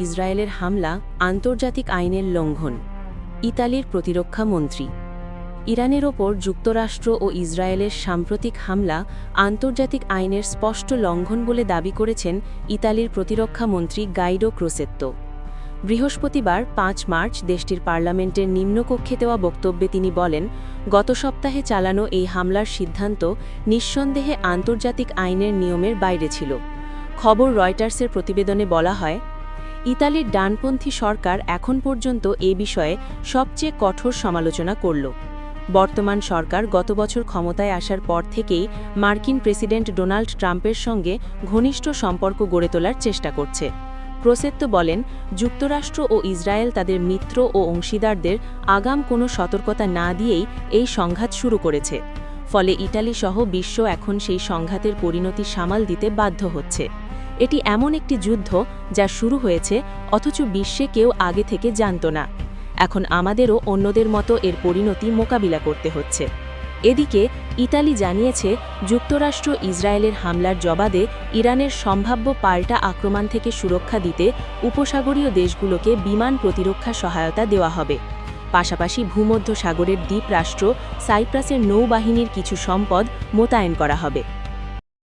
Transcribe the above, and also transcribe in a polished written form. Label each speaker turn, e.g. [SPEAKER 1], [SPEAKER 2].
[SPEAKER 1] ইসরায়েলের হামলা আন্তর্জাতিক আইনের লঙ্ঘন। ইতালির প্রতিরক্ষা মন্ত্রী। ইরানের ওপর যুক্তরাষ্ট্র ও ইসরায়েলের সাম্প্রতিক হামলা আন্তর্জাতিক আইনের স্পষ্ট লঙ্ঘন বলে দাবি করেছেন ইতালির প্রতিরক্ষা মন্ত্রী গাইডো ক্রোসেত্তো। বৃহস্পতিবার ৫ মার্চ দেশটির পার্লামেন্টের নিম্নকক্ষে দেওয়া বক্তব্যে তিনি বলেন, গত সপ্তাহে চালানো এই হামলার সিদ্ধান্ত নিঃসন্দেহে আন্তর্জাতিক আইনের নিয়মের বাইরে ছিল। খবর রয়টার্সের প্রতিবেদনে বলা হয়, ইতালির ডানপন্থী সরকার এখন পর্যন্ত এ বিষয়ে সবচেয়ে কঠোর সমালোচনা করল। বর্তমান সরকার গত বছর ক্ষমতায় আসার পর থেকেই মার্কিন প্রেসিডেন্ট ডোনাল্ড ট্রাম্পের সঙ্গে ঘনিষ্ঠ সম্পর্ক গড়ে তোলার চেষ্টা করছে। ক্রোসেত্তো বলেন, যুক্তরাষ্ট্র ও ইসরায়েল তাদের মিত্র ও অংশীদারদের আগাম কোনো সতর্কতা না দিয়েই এই সংঘাত শুরু করেছে। ফলে ইটালি সহ বিশ্ব এখন সেই সংঘাতের পরিণতি সামাল দিতে বাধ্য হচ্ছে। এটি এমন একটি যুদ্ধ যা শুরু হয়েছে অথচ বিশ্বে কেউ আগে থেকে জানত না। এখন আমাদেরও অন্যদের মতো এর পরিণতি মোকাবিলা করতে হচ্ছে। এদিকে ইতালি জানিয়েছে, যুক্তরাষ্ট্র ইসরায়েলের হামলার জবাবে ইরানের সম্ভাব্য পাল্টা আক্রমণ থেকে সুরক্ষা দিতে উপসাগরীয় দেশগুলোকে বিমান প্রতিরক্ষা সহায়তা দেওয়া হবে। পাশাপাশি ভূমধ্য সাগরের দ্বীপ রাষ্ট্র সাইপ্রাসের নৌবাহিনীর কিছু সম্পদ মোতায়েন করা হবে।